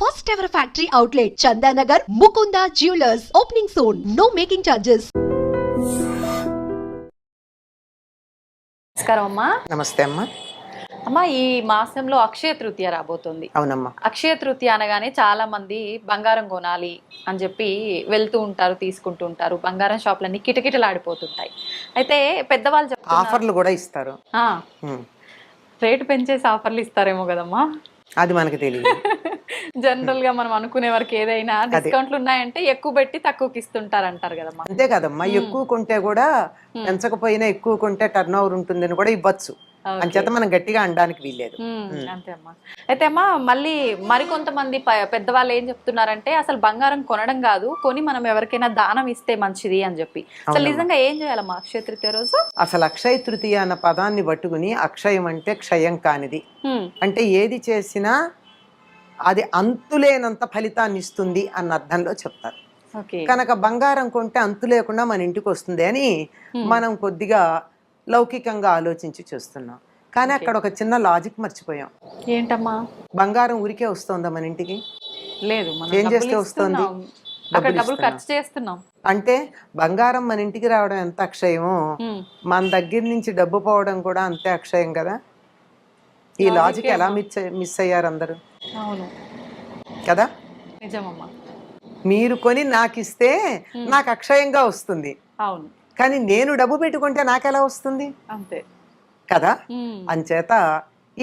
first ever factory outlet, Chandanagar, Mukunda Jewelers, opening soon. No making charges. నమస్కారం అమ్మా. నమస్తే అమ్మా. అమ్మా, ఈ మాసంలో అక్షయ తృతీయ రాబోతుంది. అవునమ్మా. అక్షయ తృతీయ అనగానే చాలా మంది బంగారం కొనాలి అని చెప్పి వెళ్తూ ఉంటారు, తీసుకుంటూ ఉంటారు. బంగారం షాపులన్నీ కిటకిటలాడిపోతుంటాయి. అయితే పెద్దవాళ్ళు చెప్తున్నారు ఆఫర్లు కూడా ఇస్తారు. రేటు పెంచేసి ఆఫర్లు ఇస్తారేమో కదమ్మా, అది మనకి తెలియదు. జనరల్ గా మనం అనుకునే వరకు ఏదైనా డిస్కౌంట్లు ఉన్నాయంటే ఎక్కువ పెట్టి తక్కువకి ఇస్తుంటారు అంటారు కదమ్మా. అంతే కదమ్మా, ఎక్కువ కొంటే కూడా పెంచకపోయినా ఎక్కువ కొంటే టర్న్ ఓవర్ ఉంటుందని కూడా ఇవ్వచ్చు. అంచేత మనం గట్టిగా అనడానికి వీల్లేదు. అంతే అమ్మా. అయితే అమ్మా, మళ్ళీ మరికొంతమంది పెద్దవాళ్ళు ఏం చెప్తున్నారంటే అసలు బంగారం కొనడం కాదు, కొని మనం ఎవరికైనా దానం ఇస్తే మంచిది అని చెప్పి. అసలు నిజంగా ఏం చేయాలమ్మా అక్షయ తృతీయ రోజు? అసలు అక్షయ తృతీయ అన్న పదాన్ని పట్టుకుని, అక్షయం అంటే క్షయం కానిది, అంటే ఏది చేసినా అది అంతులేనంత ఫలితాన్ని ఇస్తుంది అన్న అర్థంలో చెప్తారు. కనుక బంగారం కొంటే అంతు లేకుండా మన ఇంటికి వస్తుంది అని మనం కొద్దిగా లౌకికంగా ఆలోచించి చూస్తున్నాం. కానీ అక్కడ ఒక చిన్న లాజిక్ మర్చిపోయాం. ఏంటమ్మా? బంగారం ఊరికే వస్తుందా మన ఇంటికి? లేదు. ఏం చేస్తే వస్తుంది? డబ్బులు ఖర్చు చేస్తున్నాం. అంటే బంగారం మన ఇంటికి రావడం ఎంత అక్షయమో, మన దగ్గర నుంచి డబ్బు పోవడం కూడా అంతే అక్షయం కదా. ఈ లాజిక్ ఎలా మిస్ అయ్యారు అందరూ? అవును కదా. నిజమమ్మా. మీరు కొని నాకు ఇస్తే నాకు అక్షయంగా వస్తుంది. అవును. కానీ నేను డబ్బు పెట్టుకుంటే నాకెలా వస్తుంది? అంతే కదా. అంచేత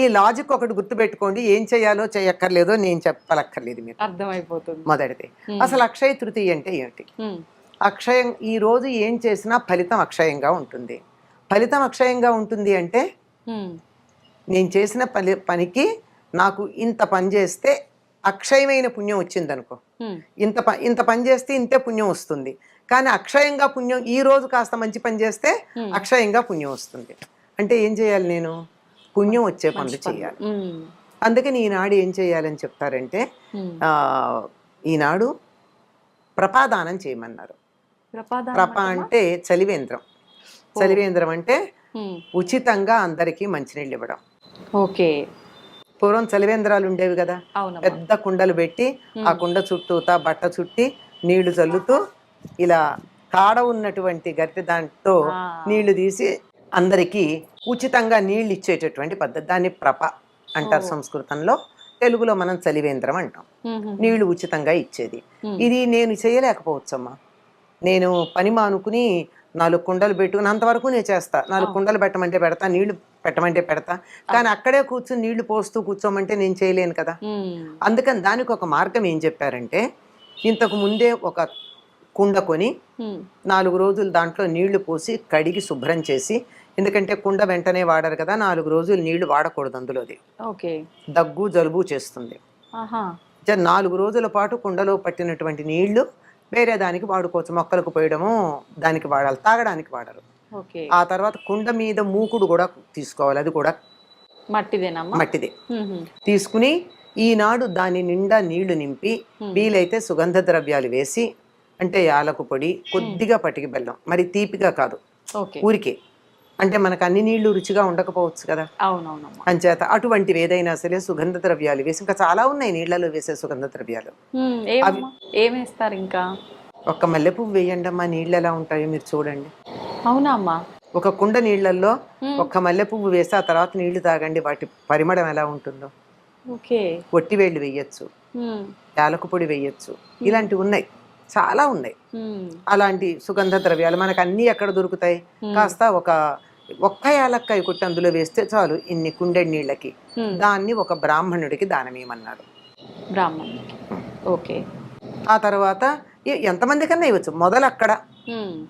ఈ లాజిక్ ఒకటి గుర్తుపెట్టుకోండి. ఏం చేయాలో చేయక్కర్లేదో నేను చెప్పలక్కర్లేదు, మీకు అర్థమైపోతుంది. మొదటిది అసలు అక్షయ తృతీయ అంటే ఏమిటి? అక్షయం, ఈ రోజు ఏం చేసినా ఫలితం అక్షయంగా ఉంటుంది. ఫలితం అక్షయంగా ఉంటుంది అంటే నేను చేసిన పనికి నాకు ఇంత పని చేస్తే అక్షయమైన పుణ్యం వచ్చింది అనుకో, ఇంత పని చేస్తే ఇంతే పుణ్యం వస్తుంది. కానీ అక్షయంగా పుణ్యం, ఈ రోజు కాస్త మంచి పని చేస్తే అక్షయంగా పుణ్యం వస్తుంది. అంటే ఏం చేయాలి? నేను పుణ్యం వచ్చే పనులు చేయాలి. అందుకని ఈనాడు ఏం చేయాలని చెప్తారంటే, ఈనాడు ప్రపాదానం చేయమన్నారు. ప్రప అంటే చలివేంద్రం. చలివేంద్రం అంటే ఉచితంగా అందరికీ మంచినీళ్ళు ఇవ్వడం. ఓకే. పూర్వం చలివేంద్రాలు ఉండేవి కదా, పెద్ద కుండలు పెట్టి ఆ కుండ చుట్టూతా బట్ట చుట్టి నీళ్లు చల్లుతూ ఇలా కాడ ఉన్నటువంటి గట్టి దాంట్లో నీళ్లు తీసి అందరికీ ఉచితంగా నీళ్లు ఇచ్చేటటువంటి పద్ధతి. దాన్ని ప్రప అంటారు సంస్కృతంలో. తెలుగులో మనం చలివేంద్రం అంటాం. నీళ్లు ఉచితంగా ఇచ్చేది. ఇది నేను చేయలేకపోవచ్చమ్మా. నేను పని మానుకుని 4 కుండలు పెట్టుకుని అంతవరకు నేను చేస్తా. 4 కుండలు పెట్టమంటే పెడతా, నీళ్లు పెట్టమంటే పెడతా. కానీ అక్కడే కూర్చుని నీళ్లు పోస్తూ కూర్చోమంటే నేను చేయలేను కదా. అందుకని దానికి ఒక మార్గం ఏం చెప్పారంటే, ఇంతకు ముందే ఒక కుండ కొని 4 రోజులు దాంట్లో నీళ్లు పోసి కడిగి శుభ్రం చేసి, ఎందుకంటే కుండ వెంటనే వాడరు కదా, 4 రోజులు నీళ్లు వాడకూడదు అందులోది. దగ్గు జలుబు చేస్తుంది. 4 రోజుల పాటు కుండలో పట్టినటువంటి నీళ్లు వేరే దానికి వాడుకోవచ్చు. మొక్కలకు పోయడము దానికి వాడాలి, తాగడానికి వాడరు. ఆ తర్వాత కుండ మీద మూకుడు కూడా తీసుకోవాలి, అది కూడా మట్టిదే. తీసుకుని ఈనాడు దాని నిండా నీళ్లు నింపి, వీలైతే సుగంధ ద్రవ్యాలు వేసి, అంటే యాలకు పొడి, కొద్దిగా పటికి బెల్లం, మరి తీపిగా కాదు, ఊరికే. అంటే మనకు అన్ని నీళ్లు రుచిగా ఉండకపోవచ్చు కదా. అంచేత అటువంటివి ఏదైనా సరే సుగంధ ద్రవ్యాలు వేసి, ఇంకా చాలా ఉన్నాయి నీళ్లలో వేసే సుగంధ ద్రవ్యాలు. ఏమేస్తారు? ఇంకా ఒక్క మల్లెపువ్వు వేయండి అమ్మా, నీళ్ళు ఎలా ఉంటాయో మీరు చూడండి. అవునా అమ్మా? ఒక కుండ నీళ్లలో ఒక్క మల్లెపువ్వు వేసి ఆ తర్వాత నీళ్లు తాగండి, వాటి పరిమళం ఎలా ఉంటుందో. ఒట్టివేళ్ళు వేయచ్చు, యాలకు పొడి వేయచ్చు, ఇలాంటివి ఉన్నాయి, చాలా ఉన్నాయి. అలాంటి సుగంధ ద్రవ్యాలు మనకు అన్ని ఎక్కడ దొరుకుతాయి? కాస్త ఒక్క యాలక్కాయ కొట్టి అందులో వేస్తే చాలు, ఇన్ని కుండెడి నీళ్ళకి. దాన్ని ఒక బ్రాహ్మణుడికి దానమేమన్నారు. ఆ తర్వాత ఎంతమంది కన్నా ఇవ్వచ్చు, మొదలు అక్కడ.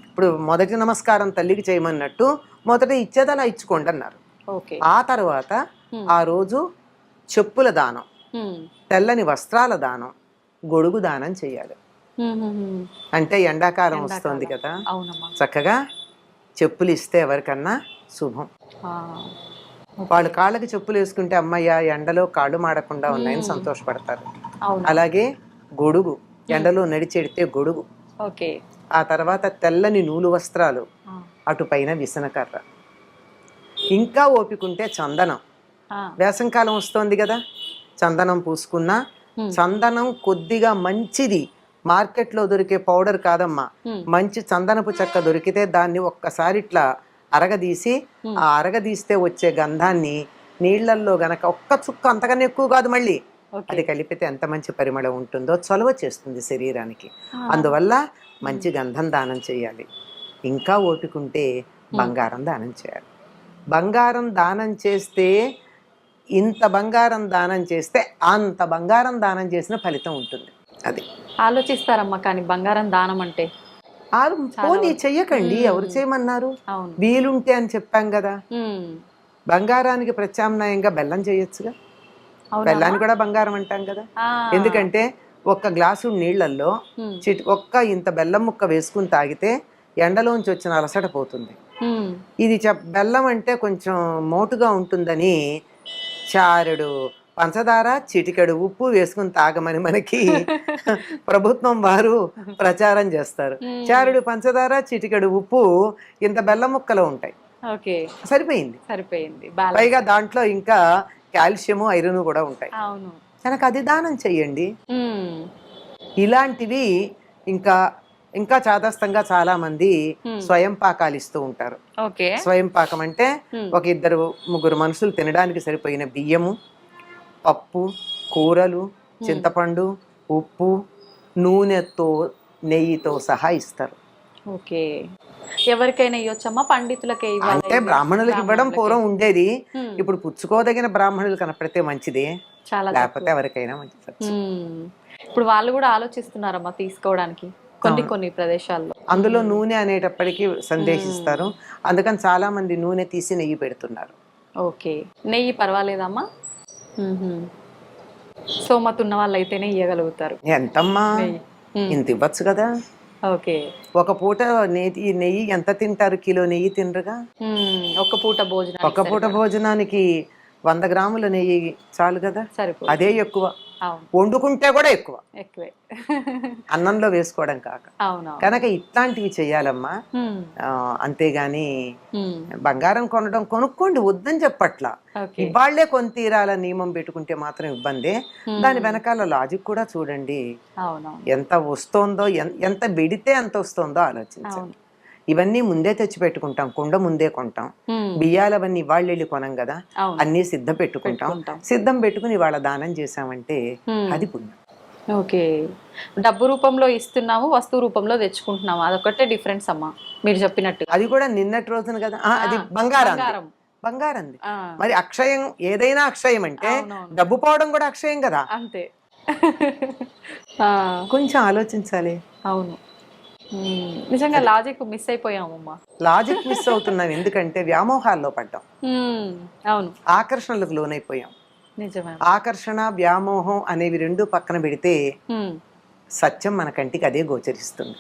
ఇప్పుడు మొదటి నమస్కారం తల్లికి చేయమన్నట్టు మొదట ఇచ్చేది అలా ఇచ్చుకోండి అన్నారు. ఆ తర్వాత ఆ రోజు చెప్పుల దానం, తెల్లని వస్త్రాల దానం, గొడుగు దానం చేయాలి. అంటే ఎండాకాలం వస్తుంది కదా, చక్కగా చెప్పులు ఇస్తే ఎవరికన్నా శుభం. వాళ్ళు కాళ్ళకి చెప్పులు వేసుకుంటే అమ్మయ్య ఎండలో కాళ్ళు మాడకుండా ఉన్నాయని సంతోషపడతారు. అలాగే గొడుగు, ఎండలో నడిచెడితే గొడుగు. ఆ తర్వాత తెల్లని నూలు వస్త్రాలు, అటుపైన విసనకర్ర, ఇంకా ఓపికంటే చందనం. వేసంకాలం వస్తోంది కదా, చందనం పూసుకున్నా చందనం కొద్దిగా మంచిది, మార్కెట్లో దొరికే పౌడర్ కాదమ్మా, మంచి చందనపు చెక్క దొరికితే దాన్ని ఒక్కసారి ఇట్లా అరగదీసి, ఆ అరగదీస్తే వచ్చే గంధాన్ని నీళ్లల్లో గనక ఒక్క చుక్క, అంతకన్నా ఎక్కువ కాదు, మళ్ళీ అది కలిపితే ఎంత మంచి పరిమళం ఉంటుందో, చొలవ చేస్తుంది శరీరానికి. అందువల్ల మంచి గంధం దానం చేయాలి. ఇంకా ఓపికంటే బంగారం దానం చేయాలి. బంగారం దానం చేస్తే, ఇంత బంగారం దానం చేస్తే అంత బంగారం దానం చేసిన ఫలితం ఉంటుంది. అది ఆలోచిస్తారమ్మా, కానీ బంగారం దానం అంటే పోనీ చెయ్యకండి, ఎవరు చేయమన్నారు? వీలుంటే అని చెప్పాం కదా. బంగారానికి ప్రత్యామ్నాయంగా బెల్లం చేయొచ్చుగా. బెల్లాన్ని కూడా బంగారం అంటాం కదా. ఎందుకంటే ఒక్క గ్లాసు నీళ్లలో ఒక్క ఇంత బెల్లం ముక్క వేసుకుని తాగితే ఎండలోంచి వచ్చిన అలసట పోతుంది. ఇది బెల్లం అంటే కొంచెం మోటుగా ఉంటుందని చారెడు పంచదార, చిటికెడు ఉప్పు వేసుకుని తాగమని మనకి ప్రభుత్వం వారు ప్రచారం చేస్తారు. చారెడు పంచదార, చిటికెడు ఉప్పు ఇంత బెల్లం ముక్కలో ఉంటాయి. సరిపోయింది. పైగా దాంట్లో ఇంకా కాల్షియము, ఐరన్ కూడా ఉంటాయి. కనుక అది దానం చెయ్యండి. ఇలాంటివి ఇంకా ఇంకా చాదస్తంగా చాలా మంది స్వయం పాకాలు ఇస్తూ ఉంటారు. స్వయం పాకం అంటే ఒక 2-3 మనుషులు తినడానికి సరిపోయిన బియ్యము, పప్పు, కూరలు, చింతపండు, ఉప్పు, నూనెతో, నెయ్యితో సహా ఇస్తారు. ఎవరికైనా ఇవ్వచ్చమ్మా? పండితులకే అంటే బ్రాహ్మణులకు ఇవ్వడం పూర్వం ఉండేది. ఇప్పుడు పుచ్చుకోదగిన బ్రాహ్మణులు కనపడితే మంచిది, లేకపోతే ఎవరికైనా మంచిది. ఇప్పుడు వాళ్ళు కూడా ఆలోచిస్తున్నారమ్మా తీసుకోవడానికి కొన్ని ప్రదేశాల్లో. అందులో నూనె అనేటప్పటికీ సందేశిస్తారు, అందుకని చాలా మంది నూనె తీసి నెయ్యి పెడుతున్నారు. నెయ్యి పర్వాలేదమ్మా? సోమత ఉన్న వాళ్ళు అయితేనే ఇవ్వగలుగుతారు. ఎంతమ్మా, ఇంత ఇవ్వచ్చు కదా. ఒక పూట నెయ్యి ఎంత తింటారు? కిలో నెయ్యి తినరుగా. ఒక పూట భోజనానికి 100 గ్రాముల నెయ్యి చాలు కదా. అదే ఎక్కువ, వండుకుంటే కూడా ఎక్కువే అన్నంలో వేసుకోవడం కాక. కనుక ఇట్లాంటివి చెయ్యాలమ్మా. అంతేగాని బంగారం కొనుక్కోండి వద్దని చెప్పట్లా. ఇవాళ్లే కొని తీరాల నియమం పెట్టుకుంటే మాత్రం ఇబ్బందే. దాని వెనకాల లాజిక్ కూడా చూడండి. ఎంత వస్తోందో, ఎంత పెడితే ఎంత వస్తోందో ఆలోచించండి. ఇవన్నీ ముందే తెచ్చి పెట్టుకుంటాం, కుండ ముందే కొంటాం. బియ్యాలవన్నీ ఇవాళ్ళు వెళ్ళి కొనం కదా, అన్ని సిద్ధం పెట్టుకుంటాం. సిద్ధం పెట్టుకుని ఇవాళ దానం చేసామంటే అది పుణ్యం. డబ్బు రూపంలో ఇస్తున్నాము, వస్తువు రూపంలో తెచ్చుకుంటున్నాము, అదొకటే డిఫరెన్స్ అమ్మా మీరు చెప్పినట్టు. అది కూడా నిన్నటి రోజున కదా. అది బంగారం. మరి అక్షయం, ఏదైనా అక్షయం అంటే డబ్బు పోవడం కూడా అక్షయం కదా. అంతే. కొంచెం ఆలోచించాలి. అవును, నిజంగా లాజిక్ మిస్ అయిపోయామమ్మా. లాజిక్ మిస్ అవుతున్నాం ఎందుకంటే వ్యామోహాల్లో పడ్డాం. అవును, ఆకర్షణలకు లోనైపోయాం. నిజమే. ఆకర్షణ, వ్యామోహం అనేవి రెండు పక్కన పెడితే సత్యం మన కంటికి అదే గోచరిస్తుంది.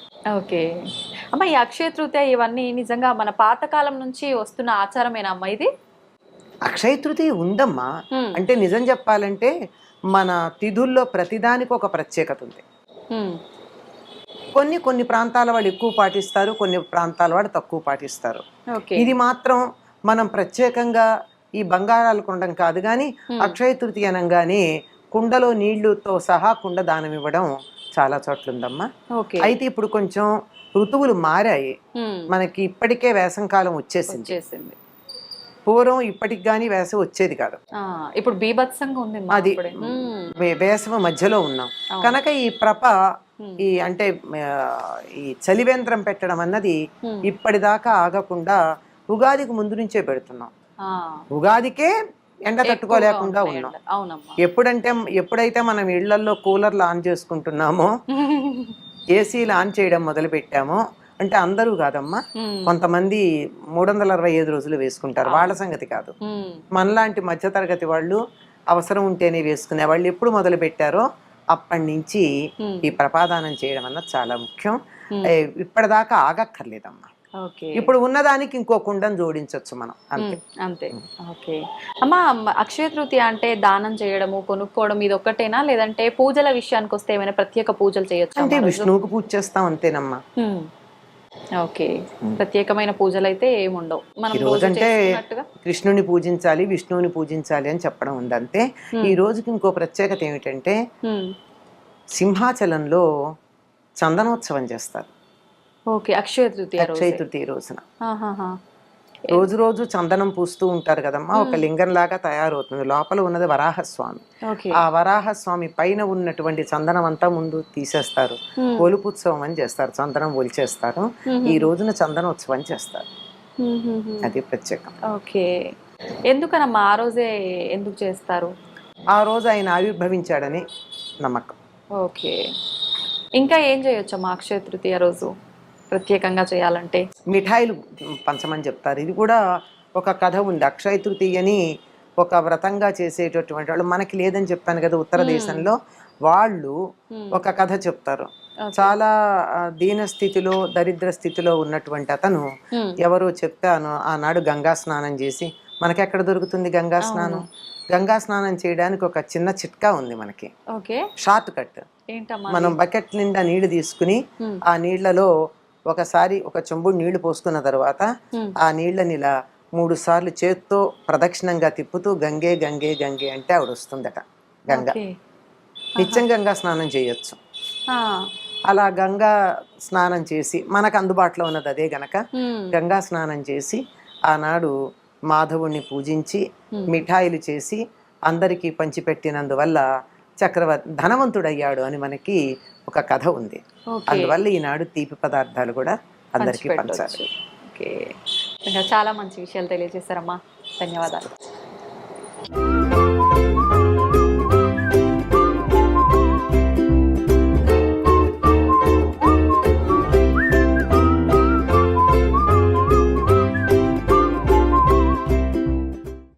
అమ్మా, ఈ అక్షయ తృతీయ ఇవన్నీ నిజంగా మన పాతకాలం నుంచి వస్తున్న ఆచారమేనా అమ్మా ఇది? అక్షయ తృతీయ ఉందమ్మా. అంటే నిజం చెప్పాలంటే మన తిథుల్లో ప్రతిదానికి ఒక ప్రత్యేకత ఉంది. కొన్ని ప్రాంతాల వాళ్ళు ఎక్కువ పాటిస్తారు, కొన్ని ప్రాంతాల వాళ్ళు తక్కువ పాటిస్తారు. ఇది మాత్రం మనం ప్రత్యేకంగా ఈ బంగారాలు కొనడం కాదు కానీ అక్షయ తృతీయ అనగానే కుండలో నీళ్లుతో సహా కుండ దానం ఇవ్వడం చాలా చోట్ల ఉందమ్మా. అయితే ఇప్పుడు కొంచెం ఋతువులు మారాయి, మనకి ఇప్పటికే వేసంకాలం వచ్చేసింది. పూర్వం ఇప్పటికి గానీ వేసవి వచ్చేది కాదు, ఇప్పుడు బీభత్సంగా ఉంది. అది వేసవి మధ్యలో ఉన్నాం కనుక ఈ అంటే ఈ చలివేంద్రం పెట్టడం అన్నది ఇప్పటిదాకా ఆగకుండా ఉగాదికి ముందు నుంచే పెడుతున్నాం. ఉగాదికే ఎండ తట్టుకోలేకుండా ఉన్నాం. ఎప్పుడైతే మనం ఇళ్లలో కూలర్లు ఆన్ చేసుకుంటున్నామో, ఏసీలు ఆన్ చేయడం మొదలు పెట్టామో, అంటే అందరూ కాదమ్మా, కొంతమంది 365 రోజులు వేసుకుంటారు, వాళ్ళ సంగతి కాదు. మనలాంటి మధ్యతరగతి వాళ్ళు అవసరం ఉంటేనే వేసుకునే వాళ్ళు ఎప్పుడు మొదలు పెట్టారో అప్పటి నుంచి ఈ ప్రపాదానం చేయడం అన్నది చాలా ముఖ్యం. ఇప్పటిదాకా ఆగక్కర్లేదమ్మా. ఇప్పుడు ఉన్నదానికి ఇంకో కుండను జోడించవచ్చు మనం, అంతే. అమ్మా, అక్షయ తృతీయ అంటే దానం చేయడము, కొనుక్కోవడం ఇది ఒక్కటేనా, లేదంటే పూజల విషయానికి వస్తే ఏమైనా ప్రత్యేక పూజలు చేయొచ్చు? అంటే విష్ణువుకు పూజ చేస్తాం అంతేనమ్మా. ఓకే, ప్రత్యేకమైన పూజలు అయితే ఏముండవు, మనం ఈ రోజు రోజు అంటే చేసుకున్నట్టుగా. కృష్ణుని పూజించాలి, విష్ణువుని పూజించాలి అని చెప్పడం ఉంది అంతే. ఈ రోజుకి ఇంకో ప్రత్యేకత ఏమిటంటే సింహాచలంలో చందనోత్సవం చేస్తారు ఓకే, అక్షయ తృతీయ రోజు. అక్షయ తృతీయ రోజున రోజు రోజు చందనం పూస్తూ ఉంటారు కదమ్మా. ఒక లింగం లాగా తయారవుతుంది. లోపల ఉన్నది వరాహస్వామి. ఓకే, ఆ వరాహస్వామి పైన ఉన్నటువంటి చందనం అంతా ముందు తీసేస్తారు. ఒలుపుత్సవం అని చేస్తారు, చందనం ఒలిచేస్తారు. ఈ రోజున చందనోత్సవం చేస్తారు. అది ప్రత్యేకం. ఓకే, ఎందుకనమ్మా ఆ రోజే ఎందుకు చేస్తారు? ఆ రోజు ఆయన ఆవిర్భవించాడని నమ్మకం. ఓకే, ఇంకా ఏం చేయొచ్చమ్మా అక్షయ తృతీయ రోజు ప్రత్యేకంగా చేయాలంటే? మిఠాయిలు పంచమని చెప్తారు. ఇది కూడా ఒక కథ ఉంది. అక్షయ తృతీయని ఒక వ్రతంగా చేసేటటువంటి వాళ్ళు, మనకి లేదని చెప్పాను కదా ఉత్తర దేశంలో, వాళ్ళు ఒక కథ చెప్తారు. చాలా దీన స్థితిలో, దరిద్ర స్థితిలో ఉన్నటువంటి అతను ఎవరో చెప్తాను ఆనాడు గంగా స్నానం చేసి, మనకెక్కడ దొరుకుతుంది గంగా స్నానం? గంగా స్నానం చేయడానికి ఒక చిన్న చిట్కా ఉంది మనకి, షార్ట్ కట్. మనం బకెట్ నిండా నీళ్లు తీసుకుని ఆ నీళ్లలో ఒకసారి ఒక చెంబుడు నీళ్లు పోసుకున్న తర్వాత ఆ నీళ్ళని ఇలా 3 సార్లు చేత్తో ప్రదక్షిణంగా తిప్పుతూ గంగే గంగే గంగే అంటే ఆవిడ వస్తుందట గంగ. నిత్యం గంగా స్నానం చేయొచ్చు. అలా గంగా స్నానం చేసి, మనకు అందుబాటులో ఉన్నది అదే గనక గంగా స్నానం చేసి ఆనాడు మాధవుణ్ణి పూజించి మిఠాయిలు చేసి అందరికీ పంచిపెట్టినందువల్ల ధనవంతుడయ్యాడు అని మనకి ఒక కథ ఉంది. అందువల్ల ఈనాడు తీపి పదార్థాలు కూడా అందరికీ పంచాలి. ఓకే, చాలా మంచి విషయాలు తెలియజేశారమ్మా, ధన్యవాదాలు.